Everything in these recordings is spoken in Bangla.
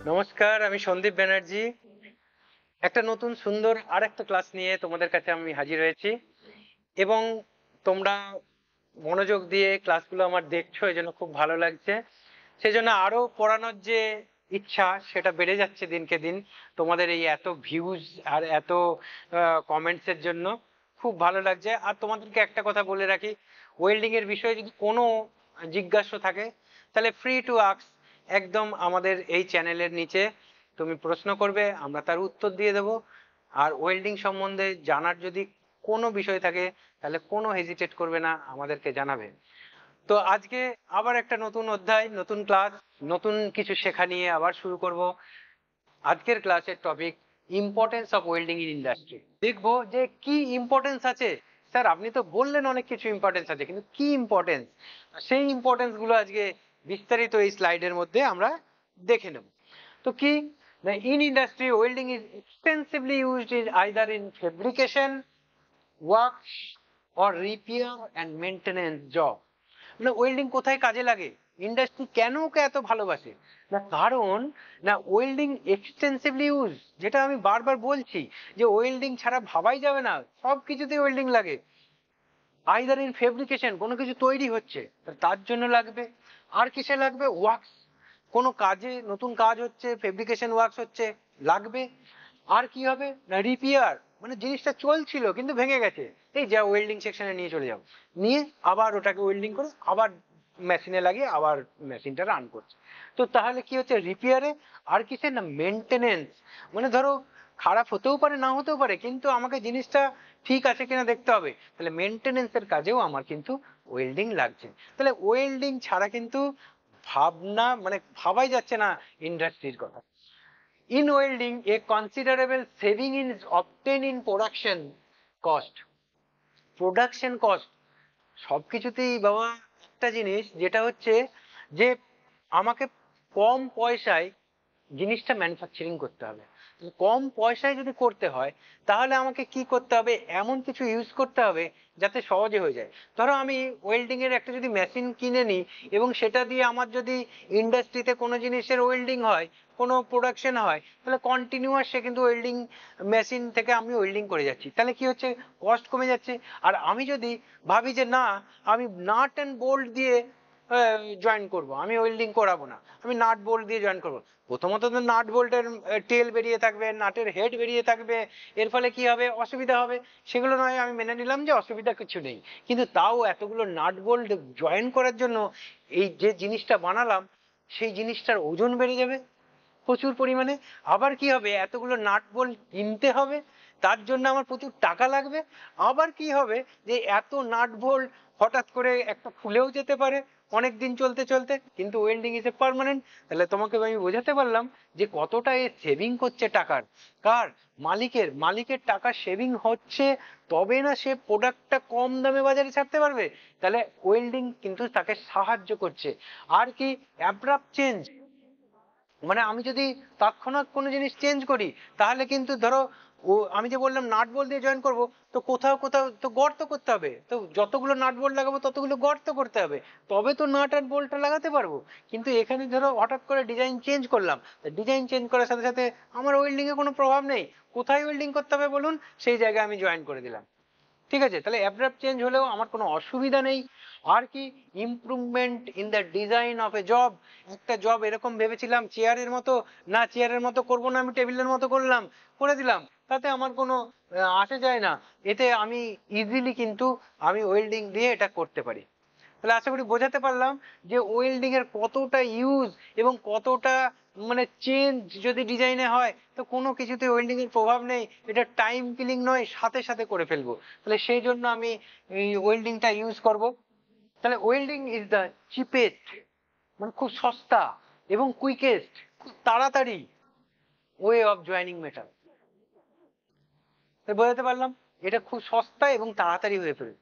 নমস্কার, আমি সন্দীপ ব্যানার্জি। একটা নতুন সুন্দর আরেকটা ক্লাস নিয়ে তোমাদের কাছে আমি হাজির হয়েছি এবং তোমরা মনোযোগ দিয়ে ক্লাসগুলো আমার দেখছো, এই জন্য খুব ভালো লাগছে। সেই জন্য আরো পড়ানোর যে ইচ্ছা সেটা বেড়ে যাচ্ছে দিনকে দিন। তোমাদের এই এত ভিউজ আর এত কমেন্টস এর জন্য খুব ভালো লাগছে। আর তোমাদেরকে একটা কথা বলে রাখি, ওয়েল্ডিং এর বিষয়ে যদি কোনো জিজ্ঞাসা থাকে তাহলে ফ্রি টু আস্ক, একদম আমাদের এই চ্যানেলের নিচে তুমি প্রশ্ন করবে, আমরা তার উত্তর দিয়ে দেবো। আর ওয়েল্ডিং সম্বন্ধে জানার যদি কোনো বিষয় থাকে তাহলে কোনো হেজিটেট করবে না, আমাদেরকে জানাবে। তো আজকে আবার একটা নতুন অধ্যায়, নতুন ক্লাস, নতুন কিছু শেখা নিয়ে আবার শুরু করব। আজকের ক্লাসের topic importance of welding in industry. দেখবো যে কি ইম্পর্টেন্স আছে। স্যার আপনি তো বললেন অনেক কিছু ইম্পর্টেন্স আছে, কিন্তু কি ইম্পর্টেন্স, সেই ইম্পর্টেন্স গুলো আজকে বিস্তারিত এই স্লাইডের মধ্যে আমরা দেখে নেব। তো কি, in industry welding is extensively used in either in fabrication works or repair and maintenance job. মানে ওয়েল্ডিং কোথায় কাজে লাগে, ইন্ডাস্ট্রি কেন ওকে এত ভালোবাসে? না কারণ না ওয়েল্ডিং এক্সটেন্সিভলি ইউজ, যেটা আমি বারবার বলছি যে ওয়েল্ডিং ছাড়া ভাবাই যাবে না, সব কিছুতেই ওয়েল্ডিং লাগে। আইদার ইন ফেব্রিকেশন, কোনো কিছু তৈরি হচ্ছে তার জন্য লাগবে। আর কিসে লাগবে? ওয়ার্কস, কোনো কাজে নতুন কাজ হচ্ছে, ফেব্রিকেশন ওয়ার্কস হচ্ছে, লাগবে। আর কি হবে না রিপেয়ার, মানে জিনিসটা চলছিল কিন্তু ভেঙে গেছে, এই যা ওয়েল্ডিং সেকশনে নিয়ে চলে যাও, নিয়ে আবার ওটাকে ওয়েল্ডিং করে আবার মেশিনে লাগিয়ে আবার মেশিনটা রান করছে। তো তাহলে কি হচ্ছে রিপেয়ারে। আর কিসে না মেনটেনেন্স, মানে ধরো খারাপ হতেও পারে না হতেও পারে, কিন্তু আমাকে জিনিসটা ঠিক আছে কিনা দেখতে হবে, তাহলে মেনটেনেন্সের কাজেও আমার কিন্তু ওয়েল্ডিং লাগছে। তাহলে ওয়েল্ডিং ছাড়া কিন্তু ভাবনা মানে ভাবাই যাচ্ছে না ইন্ডাস্ট্রির কথা। In welding, a considerable saving is obtained in production cost. Production cost সবকিছুতেই বাবা একটা জিনিস যেটা হচ্ছে যে আমাকে কম পয়সায় জিনিসটা ম্যানুফ্যাকচারিং করতে হবে। কম পয়সায় যদি করতে হয় তাহলে আমাকে কি করতে হবে, এমন কিছু ইউজ করতে হবে যাতে সহজে হয়ে যায়। ধরো আমি ওয়েল্ডিং এর একটা যদি মেশিন কিনে নিই এবং সেটা দিয়ে আমার যদি ইন্ডাস্ট্রিতে কোনো জিনিসের ওয়েল্ডিং হয়, কোনো প্রোডাকশন হয়, তাহলে কন্টিনিউয়াস সে কিন্তু ওয়েল্ডিং মেশিন থেকে আমি ওয়েল্ডিং করে যাচ্ছি, তাহলে কি হচ্ছে কস্ট কমে যাচ্ছে। আর আমি যদি ভাবি যে না, আমি নাট অ্যান্ড বোল্ট দিয়ে জয়েন করব, আমি ওয়েল্ডিং করাবো না, আমি নাট বোল্ট দিয়ে জয়েন করবো, প্রথমত তো নাট বোল্টের টেল বেরিয়ে থাকবে, নাটের হেড বেরিয়ে থাকবে, এর ফলে কি হবে, অসুবিধা হবে। সেগুলো নয়, আমি মেনে নিলাম যে অসুবিধা কিছু নেই, কিন্তু তাও এতগুলো নাট বোল্ট জয়েন করার জন্য এই যে জিনিসটা বানালাম সেই জিনিসটার ওজন বেড়ে যাবে প্রচুর পরিমাণে। আবার কি হবে, এতগুলো নাট বোল্ট কিনতে হবে, তার জন্য আমার প্রচুর টাকা লাগবে। আবার কি হবে যে এত নাট বোল্ট হঠাৎ করে একটা খুলেও যেতে পারে অনেক দিন চলতে চলতে, কিন্তু ওয়েল্ডিং ইজ এ পার্মানেন্ট। তাহলে তোমাকে আমি বোঝাতে পারলাম যে কতটা এ সেভিং করছে টাকার। কার? মালিকের। মালিকের টাকা সেভিং হচ্ছে, তবে না সে প্রোডাক্টটা কম দামে বাজারে ছাড়তে পারবে। তাহলে ওয়েল্ডিং কিন্তু তাকে সাহায্য করছে। আর কি, অ্যাব্রাপ্ট চেঞ্জ, মানে আমি যদি তৎক্ষণাৎ কোনো জিনিস চেঞ্জ করি তাহলে কিন্তু ধরো ও আমি যে বললাম নাট বোল্ট দিয়ে জয়েন করব, তো কোথাও কোথাও তো গর্ত করতে হবে, তো যতগুলো নাট বোল্ট লাগাবো ততগুলো গর্ত করতে হবে, তবে তো নাট আর বোল্টটা লাগাতে পারবো। কিন্তু এখানে ধরো হঠাৎ করে ডিজাইন চেঞ্জ করলাম, ডিজাইন চেঞ্জ করার সাথে সাথে আমার ওয়েল্ডিং এ কোনো প্রভাব নেই, কোথায় ওয়েল্ডিং করতে হবে বলুন, সেই জায়গায় আমি জয়েন করে দিলাম। ঠিক আছে, তাহলে অ্যাব্রাপ্ট চেঞ্জ হলেও আমার কোনো অসুবিধা নেই। আর কি, improvement in the design of A job. একটা জব এরকম ভেবেছিলাম চেয়ারের মতো, না চেয়ারের মতো করব না, আমি টেবিলের মতো করলাম, করে দিলাম, তাতে আমার কোনো আসে যায় না। এতে আমি ইজিলি কিন্তু আমি ওয়েল্ডিং দিয়ে এটা করতে পারি। তাহলে আশা করি বোঝাতে পারলাম যে ওয়েল্ডিং এর কতটা ইউজ এবং কতটা মানে চেঞ্জ যদি ডিজাইনে হয় তো কোনো কিছুতে ওয়েল্ডিং এর প্রভাব নেই, এটা টাইম কিলিং নয়, সাথে সাথে করে ফেলবো। তাহলে সেই জন্য আমি এই ওয়েল্ডিংটা ইউজ করব। তাহলে ওয়েল্ডিং ইজ দ্য চিপেস্ট, মানে খুব সস্তা এবং কুইকেস্ট, খুব তাড়াতাড়ি ওয়ে অফ জয়েনিং মেটাল। বোঝাতে পারলাম, এটা খুব সস্তা এবং তাড়াতাড়ি হয়ে ফেলে।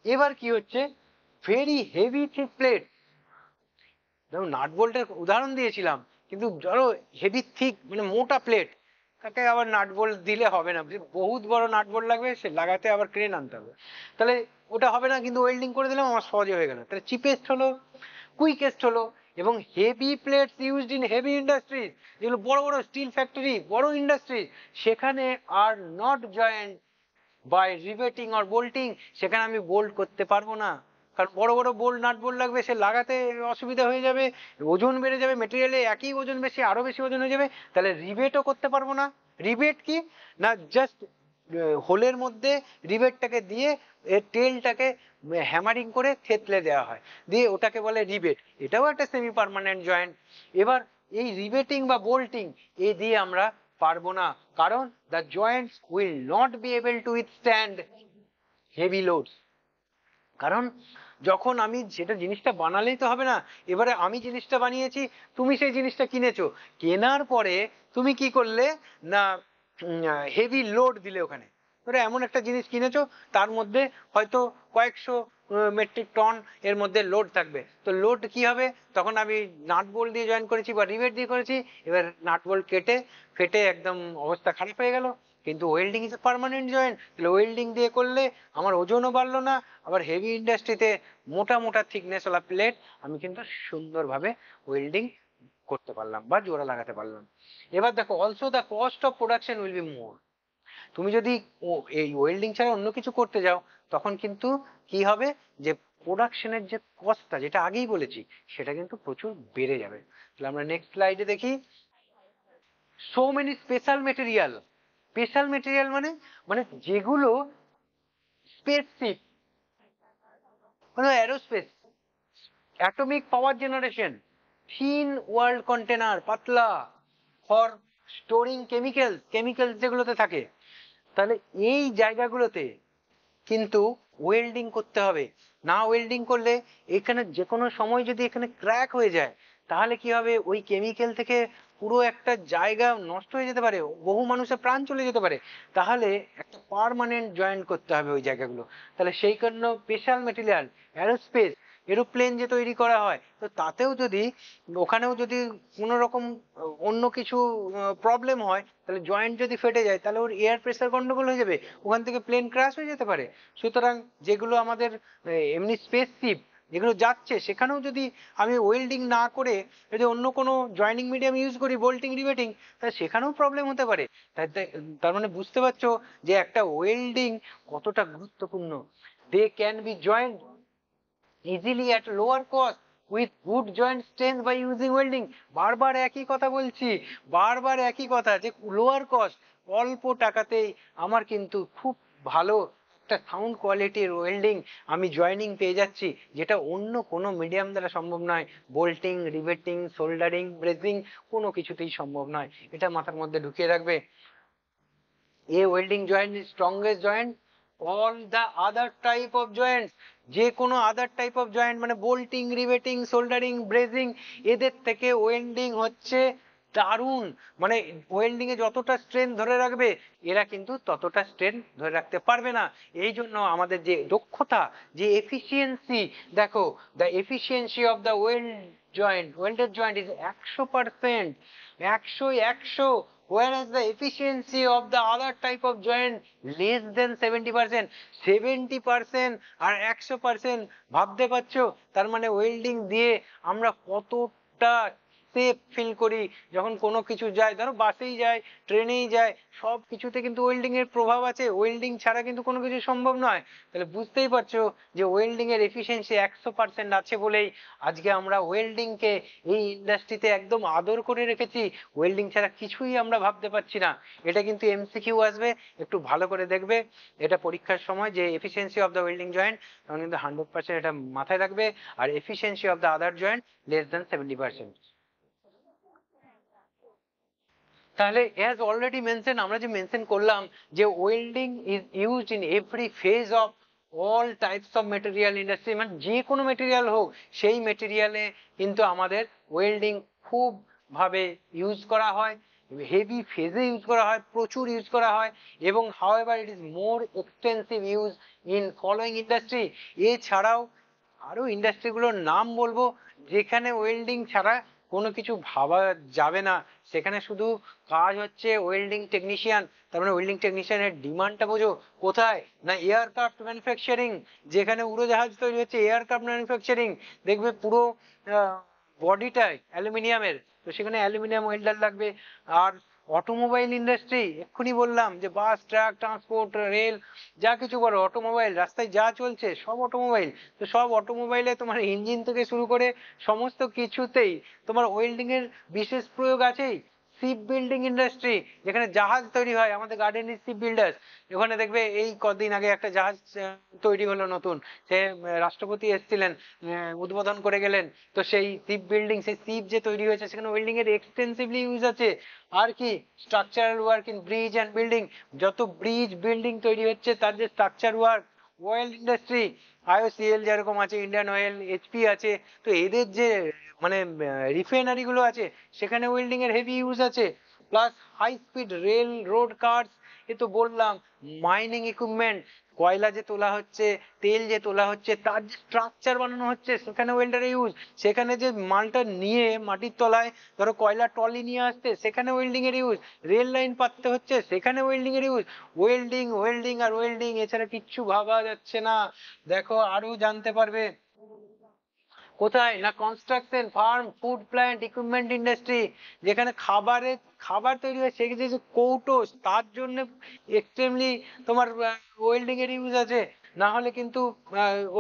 এবার কি হচ্ছে, ভেরি হেভি থিক প্লেট, যেমন নাট বোল্টের উদাহরণ দিয়েছিলাম, কিন্তু ধরো হেভি থিক মানে মোটা প্লেট, তাকে আবার নাট বোল্ট দিলে হবে না, বহুত বড় নাট বোল্ট লাগবে, সে লাগাতে আবার ক্রেন আনতে হবে, তাহলে ওটা হবে না। কিন্তু ওয়েল্ডিং করে দিলাম, আমার সহজে হয়ে গেল। তাহলে চিপেস্ট হলো, কুইকেস্ট হলো, এবং heavy plates used in heavy industries, যেগুলো বড় বড় স্টিল ফ্যাক্টরি, বড় ইন্ডাস্ট্রি, সেখানে are not joint by riveting or bolting. সেখানে আমি বোল্ট করতে পারবো না, কারণ বড় বড় বোল্ট নাট বোল্ট লাগবে, সে লাগাতে অসুবিধা হয়ে যাবে, ওজন বেড়ে যাবে, মেটেরিয়ালে একই ওজন বেশি আরো বেশি ওজন হয়ে যাবে, তাহলে রিভেটও করতে পারবো না। রিভেট কি না, জাস্ট হোলের মধ্যে রিভেটটাকে দিয়ে এর টেলটাকে হ্যামারিং করে থেতলে দেওয়া হয়, দিয়ে ওটাকে বলে রিভেট। এটাও একটা সেমি পার্মানেন্ট জয়েন্ট। এবার এই রিভেটিং বা বোল্টিং এ দিয়ে আমরা পারবো না, কারণ the Joints will not be able to withstand heavy loads. কারণ যখন আমি সেটা জিনিসটা বানালেই তো হবে না, এবারে আমি জিনিসটা বানিয়েছি, তুমি সেই জিনিসটা কিনেছো, কেনার পরে তুমি কি করলে না হেভি লোড দিলে ওখানে। ধরো এমন একটা জিনিস কিনেছো, তার মধ্যে হয়তো কয়েকশো মেট্রিক টন এর মধ্যে লোড থাকবে, তো লোড কি হবে, তখন আমি নাট বোল্ট দিয়ে জয়েন করেছি বা রিভেট দিয়ে করেছি, এবার নাট বোল্ট কেটে ফেটে একদম অবস্থা খারাপ হয়ে গেল। কিন্তু welding is a permanent joint, তাহলে ওয়েল্ডিং দিয়ে করলে আমার ওজনও বাড়লো না, আবার হেভি ইন্ডাস্ট্রিতে মোটা মোটা থিকনেস ওলা প্লেট আমি কিন্তু সুন্দরভাবে ওয়েল্ডিং করতে পারলাম বা জোড়া লাগাতে পারলাম। এবার দেখো, also the cost of production will be more. তুমি যদি এই ওয়েল্ডিং ছাড়া অন্য কিছু করতে যাও, তখন কিন্তু কি হবে, যে প্রোডাকশনের যে কস্টটা, যেটা আগেই বলেছি, সেটা কিন্তু প্রচুর বেড়ে যাবে। তাহলে আমরা নেক্সট স্লাইডে দেখি। So many special material. Special material মানে মানে যেগুলো স্পেসিফিক, মানে অ্যারোস্পেস, অ্যাটমিক পাওয়ার জেনারেশন, থিন ওয়ার্ল্ড কন্টেনার, পাতলা, ফর স্টোরিং কেমিক্যাল, কেমিক্যাল যেগুলোতে থাকে, তাহলে এই জায়গাগুলোতে কিন্তু ওয়েল্ডিং করতে হবে। না ওয়েল্ডিং করলে এখানে যে কোনো সময় যদি এখানে ক্র্যাক হয়ে যায়, তাহলে কি হবে, ওই কেমিক্যাল থেকে পুরো একটা জায়গা নষ্ট হয়ে যেতে পারে, বহু মানুষের প্রাণ চলে যেতে পারে। তাহলে একটা পার্মানেন্ট জয়েন্ট করতে হবে ওই জায়গাগুলো। তাহলে সেই জন্য স্পেশাল মেটেরিয়াল, অ্যারোস্পেস, এরোপ্লেন যে তৈরি করা হয়, তো তাতেও যদি ওখানেও যদি কোনো রকম অন্য কিছু প্রবলেম হয়, তাহলে জয়েন্ট যদি ফেটে যায়, তাহলে ওর এয়ার প্রেসার গন্ডগোল হয়ে যাবে, ওখান থেকে প্লেন ক্র্যাশ হয়ে যেতে পারে। সুতরাং যেগুলো আমাদের এমনি স্পেস শিপ যেগুলো যাচ্ছে, সেখানেও যদি আমি ওয়েল্ডিং না করে যদি অন্য কোনো জয়েনিং মিডিয়াম ইউজ করি, বোল্টিং রিভেটিং, তাহলে সেখানেও প্রবলেম হতে পারে। তার মানে বুঝতে পারছো যে একটা ওয়েল্ডিং কতটা গুরুত্বপূর্ণ। They can be joint easily at lower cost with good joint strength by using welding। বারবার একই কথা বলছি, বারবার একই কথা, যে লোয়ার কস্ট, অল্প টাকাতেই আমার কিন্তু খুব ভালো একটা সাউন্ড কোয়ালিটির ওয়েল্ডিং আমি জয়েনিং পেয়ে যাচ্ছি, যেটা অন্য কোনো মিডিয়াম দ্বারা সম্ভব নয়। বোল্টিং, রিভেটিং, সোল্ডারিং, ব্রেজিং কোনো কিছুতেই সম্ভব নয়। এটা মাথার মধ্যে ঢুকিয়ে রাখবে। A welding joint is strongest joint, all the other type of joints, যে কোনো আদার টাইপ অফ জয়েন্ট মানে বোল্টিং, রিভেটিং, সোল্ডারিং, ব্রেজিং, এদের থেকে ওয়েল্ডিং হচ্ছে দারুণ। মানে ওয়েল্ডিং এ যতটা স্ট্রেন্থ ধরে রাখবে, এরা কিন্তু ততটা স্ট্রেন্থ ধরে রাখতে পারবে না। এই জন্য আমাদের যে দক্ষতা, যে এফিসিয়েন্সি, দেখো, the efficiency of the welded joint is 100%, 100, whereas the efficiency of the other type of joint less than 70%। 70% আর 100%, ভাবতে পারছো? তার মানে ওয়েল্ডিং দিয়ে আমরা কতটা সেফ ফিল করি যখন কোনো কিছু যায়, ধরো বাসেই যায়, ট্রেনেই যায়, সব কিছুতে কিন্তু ওয়েল্ডিং এর প্রভাব আছে। ওয়েল্ডিং ছাড়া কিন্তু কোনো কিছু সম্ভব নয়। তাহলে বুঝতেই পারছো যে ওয়েল্ডিং এর এফিসিয়েন্সি 100% আছে বলেই আজকে আমরা ওয়েল্ডিং কে এই ইন্ডাস্ট্রিতে একদম আদর করে রেখেছি। ওয়েল্ডিং ছাড়া কিছুই আমরা ভাবতে পারছি না। এটা কিন্তু এমসিকিউ আসবে, একটু ভালো করে দেখবে এটা পরীক্ষার সময়, যে efficiency of the welding joint, তখন কিন্তু 100% এটা মাথায় রাখবে। আর efficiency of the other joint less than 70%। তাহলে অ্যাজ অলরেডি মেনশন, আমরা যে মেনশন করলাম যে welding is used in every phase of all types of material industry, মানে যে কোনো মেটেরিয়াল হোক, সেই মেটেরিয়ালে কিন্তু আমাদের ওয়েল্ডিং খুব ভাবে ইউজ করা হয়, হেভি ফেজে ইউজ করা হয়, প্রচুর ইউজ করা হয়। এবং however it is more extensive use in following industry. এছাড়াও আরো ইন্ডাস্ট্রিগুলোর নাম বলবো যেখানে ওয়েল্ডিং ছাড়া কোনো কিছু ভাবা যাবে না। সেখানে শুধু কাজ হচ্ছে ওয়েল্ডিং টেকনিশিয়ান। তার মানে ওয়েল্ডিং টেকনিশিয়ানের ডিমান্ডটা বোঝো কোথায়, না এয়ারক্রাফট ম্যানুফ্যাকচারিং, যেখানে উড়োজাহাজ তৈরি হচ্ছে, এয়ারক্রাফট ম্যানুফ্যাকচারিং, দেখবে পুরো বডিটাই অ্যালুমিনিয়ামের, তো সেখানে অ্যালুমিনিয়াম ওয়েল্ডার লাগবে। আর অটোমোবাইল ইন্ডাস্ট্রি, এক্ষুনি বললাম যে বাস, ট্রাক, ট্রান্সপোর্ট, রেল, যা কিছু বলো, অটোমোবাইল, রাস্তায় যা চলছে সব অটোমোবাইল। তো সব অটোমোবাইলে তোমার ইঞ্জিন থেকে শুরু করে সমস্ত কিছুতেই তোমার ওয়েল্ডিং এর বিশেষ প্রয়োগ আছেই। শিপ বিল্ডিং ইন্ডাস্ট্রি, যেখানে জাহাজ তৈরি হয়, আমাদের গার্ডেন শিপ বিল্ডার্স, ওখানে দেখবে এই কদিন আগে একটা জাহাজ তৈরি হলো নতুন, সে রাষ্ট্রপতি এসেছিলেন, উদ্বোধন করে গেলেন। তো সেই শিপ বিল্ডিং, সেই শিপ যে তৈরি হয়েছে, সেখানে ওয়েল্ডিং এর এক্সটেন্সিভলি ইউজ আছে। আর কি, structural work in bridge and building, যত ব্রিজ বিল্ডিং তৈরি হচ্ছে তার যে structure work. Oil industry, IOCL যেরকম আছে, ইন্ডিয়ান অয়েল, এইচপি আছে, তো এদের যে মানে রিফাইনারি গুলো আছে, সেখানে ওয়েল্ডিং এর হেভি ইউজ আছে। Plus high speed rail, road cars, এ তো বললাম। মাইনিং ইকুইপমেন্ট, কয়লা যে তোলা হচ্ছে, তেল যে তোলা হচ্ছে, তার যে স্ট্রাকচার বানানো হচ্ছে, সেখানে ওয়েল্ডারের ইউজ। সেখানে যে মালটা নিয়ে মাটির তলায় ধরো কয়লা ট্রলি নিয়ে আসতে, সেখানে ওয়েল্ডিং এর ইউজ। রেল লাইন পাততে হচ্ছে, সেখানে ওয়েল্ডিং এর ইউজ। ওয়েল্ডিং, ওয়েল্ডিং আর ওয়েল্ডিং, এছাড়া কিচ্ছু ভাবা যাচ্ছে না। দেখো, আরো জানতে পারবে কোথায় না, construction, farm, food plant, equipment industry, যেখানে খাবার তৈরি হয়, সেক্ষেত্রে যে কৌটো, তার জন্য এক্সট্রিমলি তোমার ওয়েল্ডিং এর ইউজ আছে। না হলে কিন্তু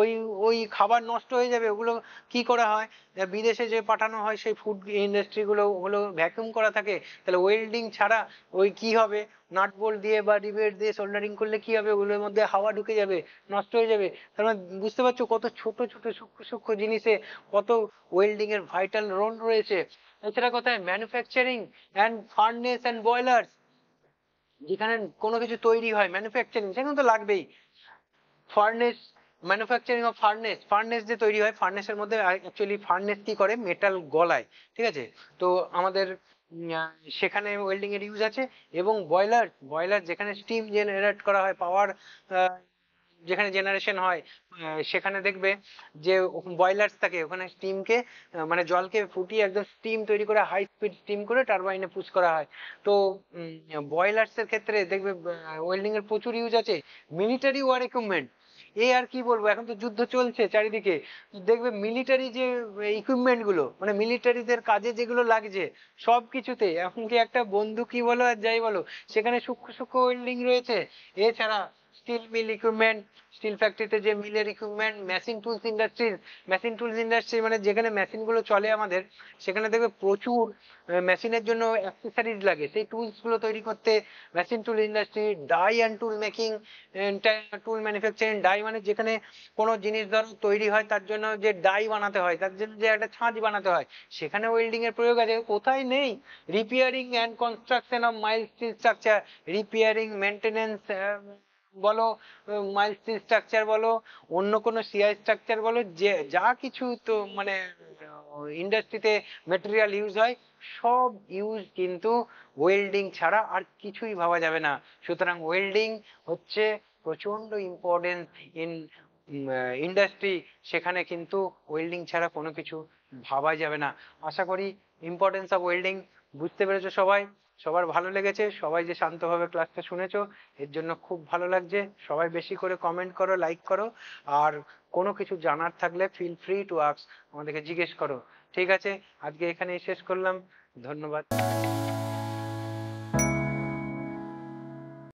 ওই ওই খাবার নষ্ট হয়ে যাবে। ওগুলো কি করা হয়, বিদেশে যে পাঠানো হয়, সেই ফুড ইন্ডাস্ট্রি গুলো, ওগুলো ভ্যাকুয়াম করা থাকে। তাহলে ওয়েল্ডিং ছাড়া ওই কি হবে, নাট বোল্ট দিয়ে বা রিভেট দিয়ে সোল্ডারিং করলে কি হবে, ওগুলোর মধ্যে হাওয়া ঢুকে যাবে, নষ্ট হয়ে যাবে। তার মানে বুঝতে পারছো কত ছোট ছোট সূক্ষ্ম সূক্ষ্ম জিনিসে কত ওয়েল্ডিং এর ভাইটাল রোল রয়েছে। এছাড়া কোথায়, manufacturing and furnace and boilers, যেখানে কোনো কিছু তৈরি হয়, ম্যানুফ্যাকচারিং, সেখানে তো লাগবেই। Furnace, manufacturing of furnace, furnace যে তৈরি হয়, ফার্নেসের মধ্যে অ্যাকচুয়ালি ফার্নেস কি করে, মেটাল গলায়, ঠিক আছে। তো আমাদের সেখানে ওয়েল্ডিং এর ইউজ আছে। এবং বয়লার, বয়লার যেখানে স্টিম জেনারেট করা হয়, পাওয়ার যেখানে জেনারেশন হয়, সেখানে দেখবে যে বয়লার্স থাকে, ওখানে স্টিমকে মানে জলকে ফুটিয়ে একদম স্টিম তৈরি করে, হাই স্পিড স্টিম করে টারবাইনে পুশ করা হয়। তো বয়লার্স এর ক্ষেত্রে দেখবে ওয়েল্ডিং এর প্রচুর ইউজ আছে। মিলিটারি ওয়ার ইকুইপমেন্ট, এই আর কি বলবো, এখন তো যুদ্ধ চলছে চারিদিকে, দেখবে মিলিটারি যে ইকুইপমেন্ট গুলো, মানে মিলিটারিদের কাজে যেগুলো লাগছে, সব কিছুতে, এমনকি একটা বন্দুকই বলো আর যাই বলো, সেখানে সূক্ষ্ম সূক্ষ্ম ওয়েল্ডিং রয়েছে। এছাড়া স্টিল মিল ইকুইপমেন্ট, স্টিল ফ্যাক্টরিতে যে মিলের equipment, machine tools industries, machine tools industry মানে যেখানে মেশিন গুলো চলে আমাদের, সেখানে দেখবে প্রচুর মেশিনের জন্য অ্যাক্সেসরিজ লাগে, সেই টুলস গুলো তৈরি করতে machine tool industry. Die and tool making, tool manufacturing, die মানে যেখানে কোনো জিনিস ধরো তৈরি হয়, তার জন্য যে ডাই বানাতে হয়, তার জন্য যে একটা ছাঁচ বানাতে হয়, সেখানে ওয়েল্ডিং এর প্রয়োগ আছে। কোথায় নেই, repairing and construction of mile still structure, repairing, maintenance বলো, মাইল স্টিল স্ট্রাকচার বলো, অন্য কোনো সিআই স্ট্রাকচার বলো, যে যা কিছু তো মানে ইন্ডাস্ট্রিতে মেটেরিয়াল ইউজ হয়, সব ইউজ কিন্তু ওয়েল্ডিং ছাড়া আর কিছুই ভাবা যাবে না। সুতরাং ওয়েল্ডিং হচ্ছে প্রচন্ড ইম্পর্টেন্ট ইন ইন্ডাস্ট্রি, সেখানে কিন্তু ওয়েল্ডিং ছাড়া কোনো কিছু ভাবা যাবে না। আশা করি ইম্পর্টেন্স অফ ওয়েল্ডিং বুঝতে পেরেছো সবাই, সবার ভালো লেগেছে, সবাই যে শান্তভাবে ক্লাসটা শুনেছো, এর জন্য খুব ভালো লাগছে। সবাই বেশি করে কমেন্ট করো, লাইক করো, আর কোনো কিছু জানার থাকলে ফিল ফ্রি টু আস্ক, আমাদেরকে জিজ্ঞেস করো। ঠিক আছে, আজকে এখানেই শেষ করলাম। ধন্যবাদ।